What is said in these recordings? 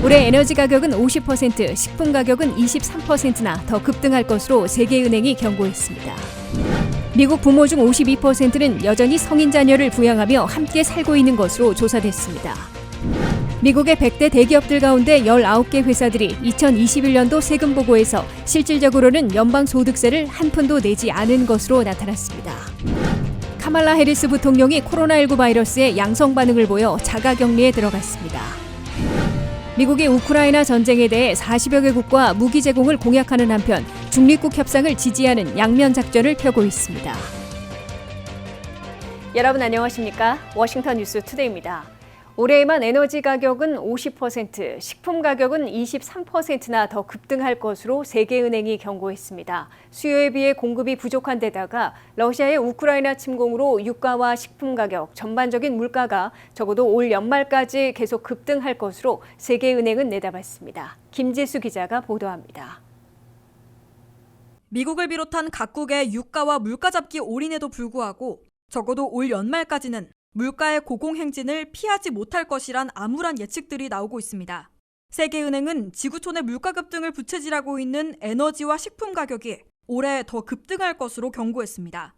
올해 에너지 가격은 50%, 식품 가격은 23%나 더 급등할 것으로 세계은행이 경고했습니다. 미국 부모 중 52%는 여전히 성인 자녀를 부양하며 함께 살고 있는 것으로 조사됐습니다. 미국의 100대 대기업들 가운데 19개 회사들이 2021년도 세금 보고에서 실질적으로는 연방소득세를 한 푼도 내지 않은 것으로 나타났습니다. 카말라 해리스 부통령이 코로나19 바이러스에 양성 반응을 보여 자가격리에 들어갔습니다. 미국이 우크라이나 전쟁에 대해 40여 개국과 무기 제공을 공약하는 한편 중립국 협상을 지지하는 양면 작전을 펴고 있습니다. 여러분 안녕하십니까? 워싱턴 뉴스 투데이입니다. 올해에만 에너지 가격은 50%, 식품 가격은 23%나 더 급등할 것으로 세계은행이 경고했습니다. 수요에 비해 공급이 부족한 데다가 러시아의 우크라이나 침공으로 유가와 식품 가격, 전반적인 물가가 적어도 올 연말까지 계속 급등할 것으로 세계은행은 내다봤습니다. 김지수 기자가 보도합니다. 미국을 비롯한 각국의 유가와 물가 잡기 올인에도 불구하고 적어도 올 연말까지는 물가의 고공행진을 피하지 못할 것이란 암울한 예측들이 나오고 있습니다. 세계은행은 지구촌의 물가 급등을 부채질하고 있는 에너지와 식품 가격이 올해 더 급등할 것으로 경고했습니다.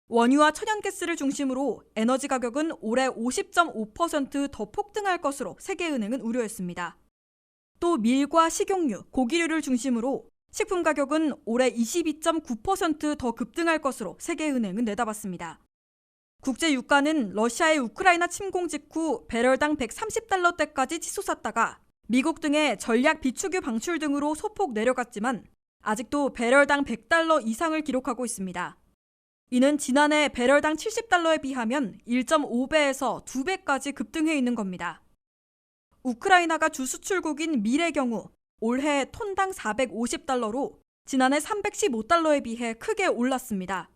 원유와 천연가스를 중심으로 에너지 가격은 올해 50.5% 더 폭등할 것으로 세계은행은 우려했습니다. 또 밀과 식용유, 고기류를 중심으로 식품 가격은 올해 22.9% 더 급등할 것으로 세계은행은 내다봤습니다. 국제 유가는 러시아의 우크라이나 침공 직후 배럴당 130달러대까지 치솟았다가 미국 등의 전략 비축유 방출 등으로 소폭 내려갔지만 아직도 배럴당 100달러 이상을 기록하고 있습니다. 이는 지난해 배럴당 70달러에 비하면 1.5배에서 2배까지 급등해 있는 겁니다. 우크라이나가 주 수출국인 밀의 경우 올해 톤당 450달러로 지난해 315달러에 비해 크게 올랐습니다.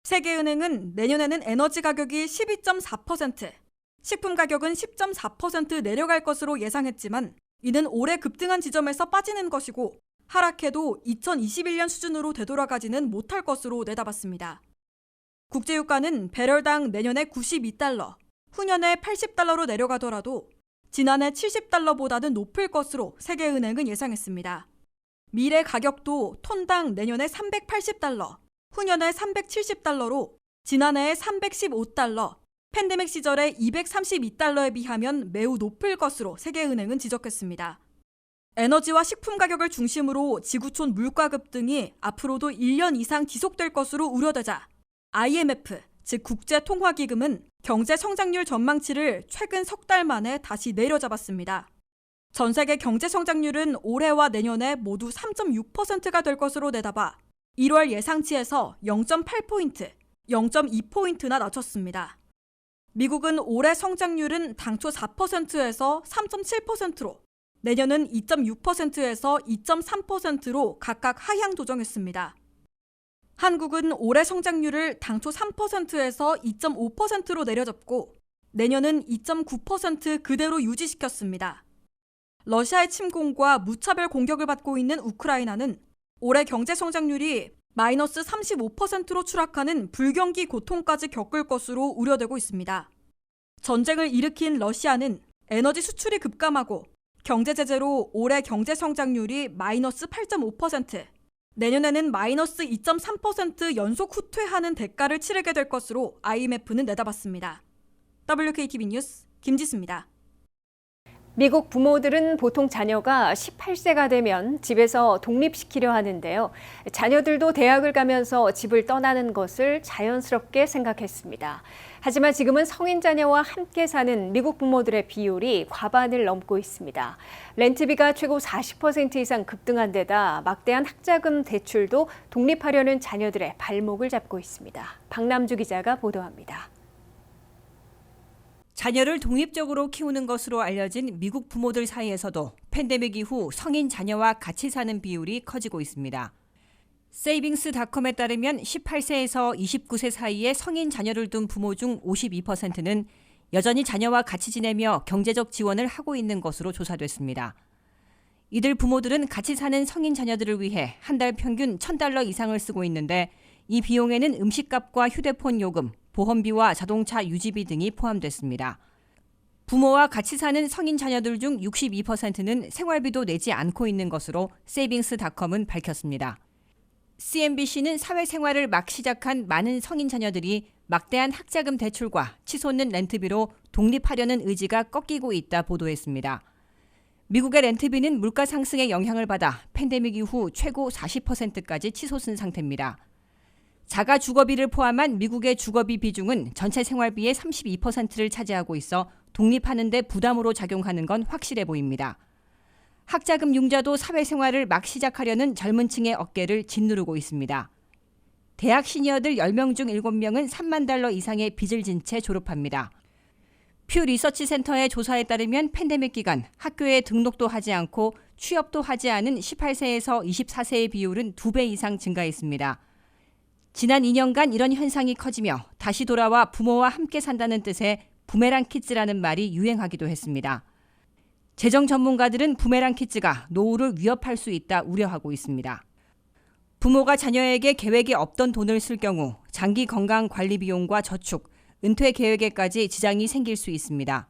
세계은행은 내년에는 에너지 가격이 12.4%, 식품 가격은 10.4% 내려갈 것으로 예상했지만 이는 올해 급등한 지점에서 빠지는 것이고 하락해도 2021년 수준으로 되돌아가지는 못할 것으로 내다봤습니다. 국제유가는 배럴당 내년에 92달러, 후년에 80달러로 내려가더라도 지난해 70달러보다는 높을 것으로 세계은행은 예상했습니다. 밀의 가격도 톤당 내년에 380달러, 후년에 370달러로 지난해에 315달러, 팬데믹 시절에 232달러에 비하면 매우 높을 것으로 세계은행은 지적했습니다. 에너지와 식품 가격을 중심으로 지구촌 물가 급등이 앞으로도 1년 이상 지속될 것으로 우려되자 IMF, 즉 국제통화기금은 경제 성장률 전망치를 최근 석 달 만에 다시 내려잡았습니다. 전 세계 경제 성장률은 올해와 내년에 모두 3.6%가 될 것으로 내다봐 1월 예상치에서 0.8포인트, 0.2포인트나 낮췄습니다. 미국은 올해 성장률은 당초 4%에서 3.7%로 내년은 2.6%에서 2.3%로 각각 하향 조정했습니다. 한국은 올해 성장률을 당초 3%에서 2.5%로 내려잡고 내년은 2.9% 그대로 유지시켰습니다. 러시아의 침공과 무차별 공격을 받고 있는 우크라이나는 올해 경제 성장률이 마이너스 35%로 추락하는 불경기 고통까지 겪을 것으로 우려되고 있습니다. 전쟁을 일으킨 러시아는 에너지 수출이 급감하고 경제 제재로 올해 경제 성장률이 마이너스 8.5%, 내년에는 마이너스 2.3% 연속 후퇴하는 대가를 치르게 될 것으로 IMF는 내다봤습니다. WKTV 뉴스 김지수입니다. 미국 부모들은 보통 자녀가 18세가 되면 집에서 독립시키려 하는데요. 자녀들도 대학을 가면서 집을 떠나는 것을 자연스럽게 생각했습니다. 하지만 지금은 성인 자녀와 함께 사는 미국 부모들의 비율이 과반을 넘고 있습니다. 렌트비가 최고 40% 이상 급등한 데다 막대한 학자금 대출도 독립하려는 자녀들의 발목을 잡고 있습니다. 박남주 기자가 보도합니다. 자녀를 독립적으로 키우는 것으로 알려진 미국 부모들 사이에서도 팬데믹 이후 성인 자녀와 같이 사는 비율이 커지고 있습니다. 세이빙스닷컴에 따르면 18세에서 29세 사이의 성인 자녀를 둔 부모 중 52%는 여전히 자녀와 같이 지내며 경제적 지원을 하고 있는 것으로 조사됐습니다. 이들 부모들은 같이 사는 성인 자녀들을 위해 한 달 평균 $1,000 이상을 쓰고 있는데 이 비용에는 음식값과 휴대폰 요금, 보험비와 자동차 유지비 등이 포함됐습니다. 부모와 같이 사는 성인 자녀들 중 62%는 생활비도 내지 않고 있는 것으로 세이빙스닷컴은 밝혔습니다. CNBC는 사회생활을 막 시작한 많은 성인 자녀들이 막대한 학자금 대출과 치솟는 렌트비로 독립하려는 의지가 꺾이고 있다 보도했습니다. 미국의 렌트비는 물가 상승의 영향을 받아 팬데믹 이후 최고 40%까지 치솟은 상태입니다. 자가 주거비를 포함한 미국의 주거비 비중은 전체 생활비의 32%를 차지하고 있어 독립하는 데 부담으로 작용하는 건 확실해 보입니다. 학자금 융자도 사회생활을 막 시작하려는 젊은 층의 어깨를 짓누르고 있습니다. 대학 시니어들 10명 중 7명은 3만 달러 이상의 빚을 진 채 졸업합니다. 퓨 리서치 센터의 조사에 따르면 팬데믹 기간 학교에 등록도 하지 않고 취업도 하지 않은 18세에서 24세의 비율은 2배 이상 증가했습니다. 지난 2년간 이런 현상이 커지며 다시 돌아와 부모와 함께 산다는 뜻의 부메랑 키즈라는 말이 유행하기도 했습니다. 재정 전문가들은 부메랑 키즈가 노후를 위협할 수 있다 우려하고 있습니다. 부모가 자녀에게 계획이 없던 돈을 쓸 경우 장기 건강 관리 비용과 저축, 은퇴 계획에까지 지장이 생길 수 있습니다.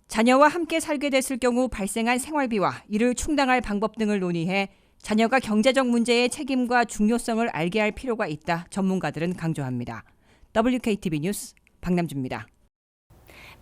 자녀와 함께 살게 됐을 경우 발생한 생활비와 이를 충당할 방법 등을 논의해 자녀가 경제적 문제의 책임과 중요성을 알게 할 필요가 있다 전문가들은 강조합니다. WKTV 뉴스 박남주입니다.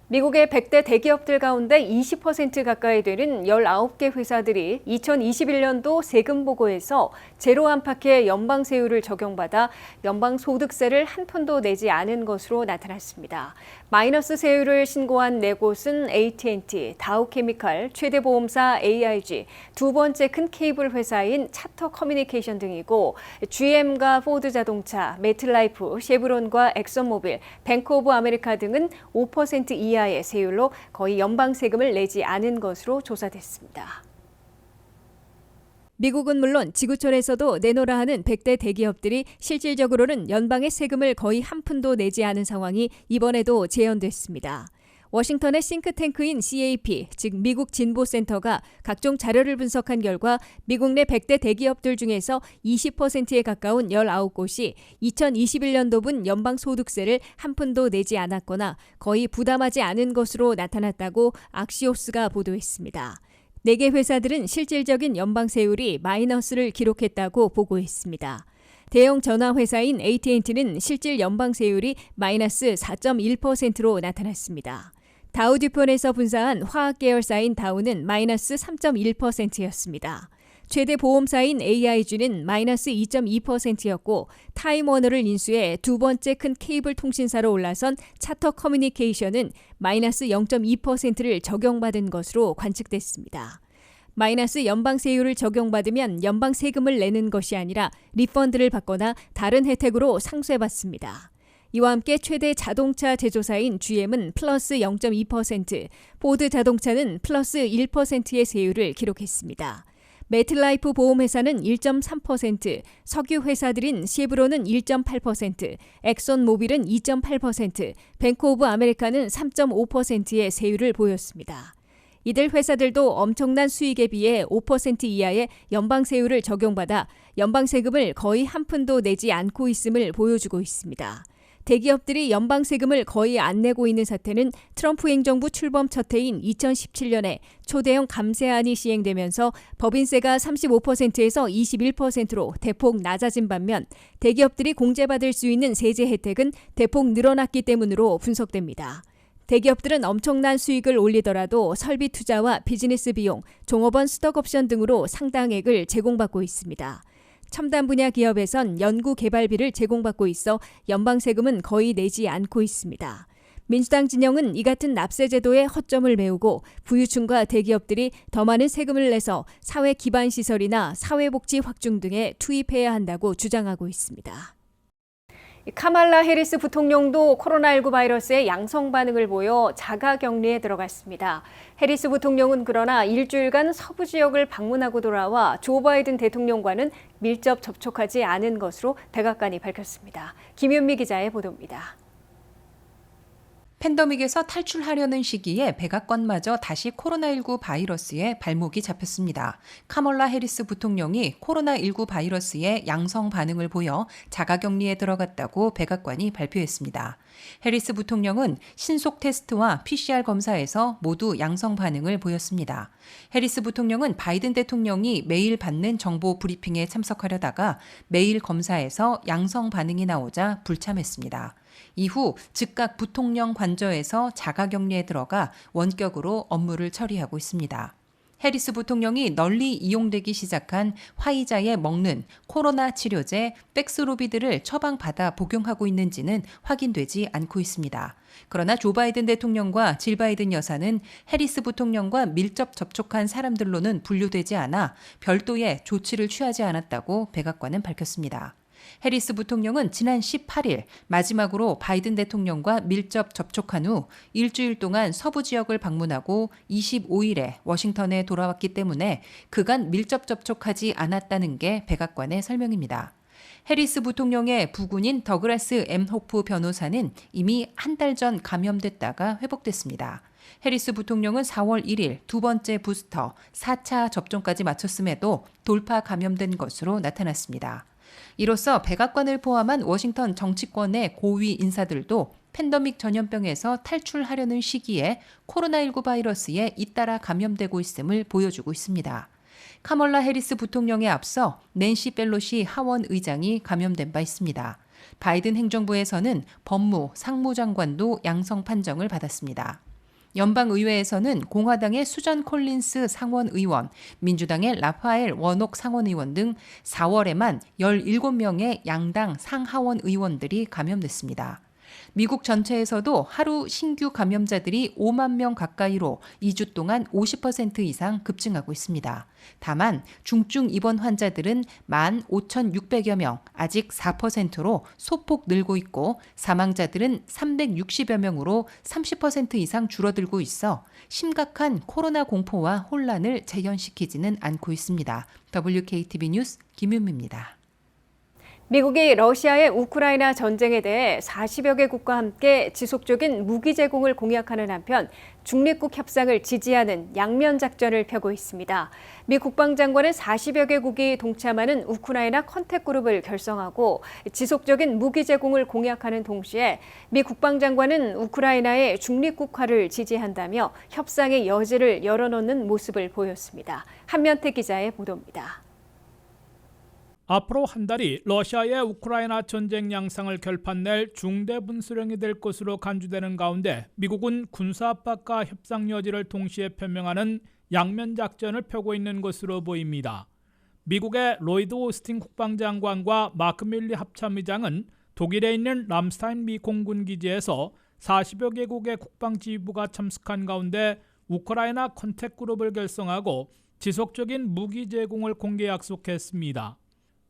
미국의 100대 대기업들 가운데 20% 가까이 되는 19개 회사들이 2021년도 세금 보고에서 제로 안팎의 연방세율을 적용받아 연방소득세를 한 푼도 내지 않은 것으로 나타났습니다. 마이너스 세율을 신고한 네 곳은 AT&T, 다우케미칼, 최대보험사 AIG, 두 번째 큰 케이블 회사인 차터 커뮤니케이션 등이고 GM과 포드 자동차, 메틀라이프, 쉐브론과 엑선모빌, 뱅크 오브 아메리카 등은 5% 이하의 세율로 거의 연방세금을 내지 않은 것으로 조사됐습니다. 미국은 물론 지구촌에서도 내놓으라 하는 100대 대기업들이 실질적으로는 연방의 세금을 거의 한 푼도 내지 않은 상황이 이번에도 재현됐습니다. 워싱턴의 싱크탱크인 CAP, 즉 미국 진보센터가 각종 자료를 분석한 결과 미국 내 100대 대기업들 중에서 20%에 가까운 19곳이 2021년도분 연방소득세를 한 푼도 내지 않았거나 거의 부담하지 않은 것으로 나타났다고 악시오스가 보도했습니다. 4개 회사들은 실질적인 연방세율이 마이너스를 기록했다고 보고했습니다. 대형 전화회사인 AT&T는 실질 연방세율이 마이너스 4.1%로 나타났습니다. 다우듀폰에서 분사한 화학계열사인 다우는 마이너스 3.1%였습니다. 최대 보험사인 AIG는 마이너스 2.2%였고 타임워너를 인수해 두 번째 큰 케이블 통신사로 올라선 차터 커뮤니케이션은 마이너스 0.2%를 적용받은 것으로 관측됐습니다. 마이너스 연방세율을 적용받으면 연방세금을 내는 것이 아니라 리펀드를 받거나 다른 혜택으로 상쇄받습니다. 이와 함께 최대 자동차 제조사인 GM은 플러스 0.2%, 포드 자동차는 플러스 1%의 세율을 기록했습니다. 메틀라이프 보험회사는 1.3%, 석유 회사들인 쉐브론은 1.8%, 엑선모빌은 2.8%, 뱅크 오브 아메리카는 3.5%의 세율을 보였습니다. 이들 회사들도 엄청난 수익에 비해 5% 이하의 연방세율을 적용받아 연방세금을 거의 한 푼도 내지 않고 있음을 보여주고 있습니다. 대기업들이 연방세금을 거의 안 내고 있는 사태는 트럼프 행정부 출범 첫 해인 2017년에 초대형 감세안이 시행되면서 법인세가 35%에서 21%로 대폭 낮아진 반면 대기업들이 공제받을 수 있는 세제 혜택은 대폭 늘어났기 때문으로 분석됩니다. 대기업들은 엄청난 수익을 올리더라도 설비 투자와 비즈니스 비용, 종업원 스톡옵션 등으로 상당액을 제공받고 있습니다. 첨단 분야 기업에선 연구 개발비를 제공받고 있어 연방세금은 거의 내지 않고 있습니다. 민주당 진영은 이 같은 납세 제도의 허점을 메우고 부유층과 대기업들이 더 많은 세금을 내서 사회 기반 시설이나 사회복지 확충 등에 투입해야 한다고 주장하고 있습니다. 카말라 해리스 부통령도 코로나19 바이러스에 양성 반응을 보여 자가격리에 들어갔습니다. 해리스 부통령은 그러나 일주일간 서부 지역을 방문하고 돌아와 조 바이든 대통령과는 밀접 접촉하지 않은 것으로 백악관이 밝혔습니다. 김윤미 기자의 보도입니다. 팬데믹에서 탈출하려는 시기에 백악관마저 다시 코로나19 바이러스에 발목이 잡혔습니다. 카멀라 해리스 부통령이 코로나19 바이러스에 양성 반응을 보여 자가격리에 들어갔다고 백악관이 발표했습니다. 해리스 부통령은 신속 테스트와 PCR 검사에서 모두 양성 반응을 보였습니다. 해리스 부통령은 바이든 대통령이 매일 받는 정보 브리핑에 참석하려다가 매일 검사에서 양성 반응이 나오자 불참했습니다. 이후 즉각 부통령 관저에서 자가격리에 들어가 원격으로 업무를 처리하고 있습니다. 해리스 부통령이 널리 이용되기 시작한 화이자에 먹는 코로나 치료제 팩스로비드를 처방받아 복용하고 있는지는 확인되지 않고 있습니다. 그러나 조 바이든 대통령과 질 바이든 여사는 해리스 부통령과 밀접 접촉한 사람들로는 분류되지 않아 별도의 조치를 취하지 않았다고 백악관은 밝혔습니다. 해리스 부통령은 지난 18일 마지막으로 바이든 대통령과 밀접 접촉한 후 일주일 동안 서부 지역을 방문하고 25일에 워싱턴에 돌아왔기 때문에 그간 밀접 접촉하지 않았다는 게 백악관의 설명입니다. 해리스 부통령의 부군인 더글라스 M. 호프 변호사는 이미 한 달 전 감염됐다가 회복됐습니다. 해리스 부통령은 4월 1일 두 번째 부스터 4차 접종까지 마쳤음에도 돌파 감염된 것으로 나타났습니다. 이로써 백악관을 포함한 워싱턴 정치권의 고위 인사들도 팬데믹 전염병에서 탈출하려는 시기에 코로나19 바이러스에 잇따라 감염되고 있음을 보여주고 있습니다. 카멀라 해리스 부통령에 앞서 낸시 펠로시 하원 의장이 감염된 바 있습니다. 바이든 행정부에서는 법무, 상무장관도 양성 판정을 받았습니다. 연방의회에서는 공화당의 수전 콜린스 상원의원, 민주당의 라파엘 워녹 상원의원 등 4월에만 17명의 양당 상하원 의원들이 감염됐습니다. 미국 전체에서도 하루 신규 감염자들이 5만 명 가까이로 2주 동안 50% 이상 급증하고 있습니다. 다만 중증 입원 환자들은 15,600여 명, 아직 4%로 소폭 늘고 있고 사망자들은 360여 명으로 30% 이상 줄어들고 있어 심각한 코로나 공포와 혼란을 재현시키지는 않고 있습니다. WKTV 뉴스 김윤미입니다. 미국이 러시아의 우크라이나 전쟁에 대해 40여 개국과 함께 지속적인 무기 제공을 공약하는 한편 중립국 협상을 지지하는 양면 작전을 펴고 있습니다. 미 국방장관은 40여 개국이 동참하는 우크라이나 컨택그룹을 결성하고 지속적인 무기 제공을 공약하는 동시에 미 국방장관은 우크라이나의 중립국화를 지지한다며 협상의 여지를 열어놓는 모습을 보였습니다. 한면태 기자의 보도입니다. 앞으로 한 달이 러시아의 우크라이나 전쟁 양상을 결판낼 중대 분수령이 될 것으로 간주되는 가운데 미국은 군사 압박과 협상 여지를 동시에 표명하는 양면 작전을 펴고 있는 것으로 보입니다. 미국의 로이드 오스틴 국방장관과 마크 밀리 합참의장은 독일에 있는 람스타인 미 공군 기지에서 40여 개국의 국방지휘부가 참석한 가운데 우크라이나 컨택그룹을 결성하고 지속적인 무기 제공을 공개 약속했습니다.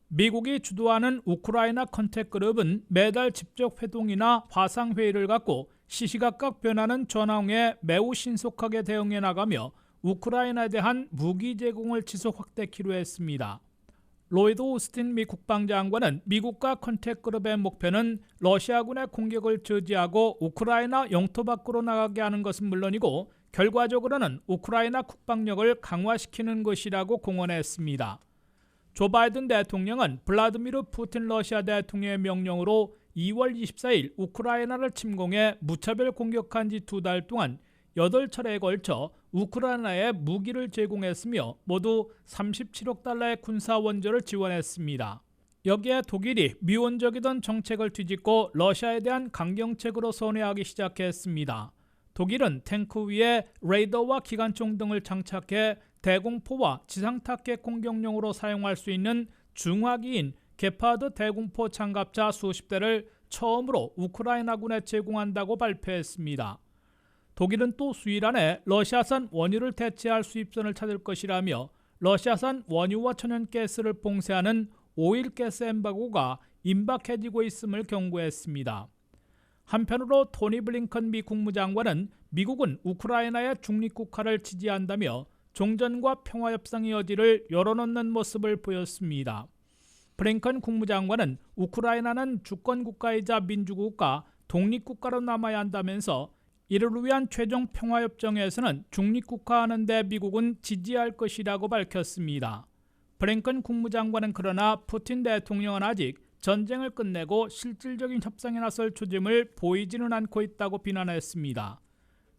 미국이 주도하는 우크라이나 컨택그룹은 매달 직접 회동이나 화상회의를 갖고 시시각각 변하는 전황에 매우 신속하게 대응해 나가며 우크라이나에 대한 무기 제공을 지속 확대키로 했습니다. 로이드 오스틴 미 국방장관은 미국과 컨택그룹의 목표는 러시아군의 공격을 저지하고 우크라이나 영토 밖으로 나가게 하는 것은 물론이고 결과적으로는 우크라이나 국방력을 강화시키는 것이라고 공언했습니다. 조 바이든 대통령은 블라디미르 푸틴 러시아 대통령의 명령으로 2월 24일 우크라이나를 침공해 무차별 공격한 지 2달 동안 8차례에 걸쳐 우크라이나에 무기를 제공했으며 모두 37억 달러의 군사 원조를 지원했습니다. 여기에 독일이 미온적이던 정책을 뒤집고 러시아에 대한 강경책으로 선회하기 시작했습니다. 독일은 탱크 위에 레이더와 기관총 등을 장착해 대공포와 지상타켓 공격용으로 사용할 수 있는 중화기인 게파드 대공포 장갑차 수십 대를 처음으로 우크라이나군에 제공한다고 발표했습니다. 독일은 또 수일 안에 러시아산 원유를 대체할 수입선을 찾을 것이라며 러시아산 원유와 천연가스를 봉쇄하는 오일 가스 엠바고가 임박해지고 있음을 경고했습니다. 한편으로 토니 블링컨 미 국무장관은 미국은 우크라이나의 중립국화를 지지한다며 종전과 평화협상의 여지를 열어놓는 모습을 보였습니다. 블링컨 국무장관은 우크라이나는 주권국가이자 민주국가, 독립국가로 남아야 한다면서 이를 위한 최종 평화협정에서는 중립국화하는 데 미국은 지지할 것이라고 밝혔습니다. 블링컨 국무장관은 그러나 푸틴 대통령은 아직 전쟁을 끝내고 실질적인 협상에 나설 조짐을 보이지는 않고 있다고 비난했습니다.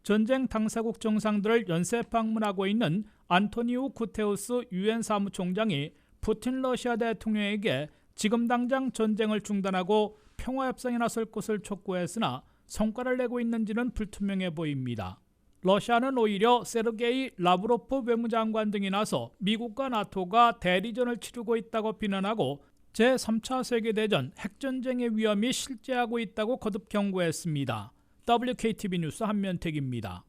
전쟁 당사국 정상들을 연쇄 방문하고 있는 안토니우 구테우스 유엔 사무총장이 푸틴 러시아 대통령에게 지금 당장 전쟁을 중단하고 평화협상에 나설 것을 촉구했으나 성과를 내고 있는지는 불투명해 보입니다. 러시아는 오히려 세르게이 라브로프 외무장관 등이 나서 미국과 나토가 대리전을 치르고 있다고 비난하고 제3차 세계대전 핵전쟁의 위험이 실제하고 있다고 거듭 경고했습니다. WKTV 뉴스 한면택입니다.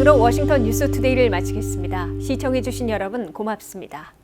이상으로 워싱턴 뉴스투데이를 마치겠습니다. 시청해주신 여러분 고맙습니다.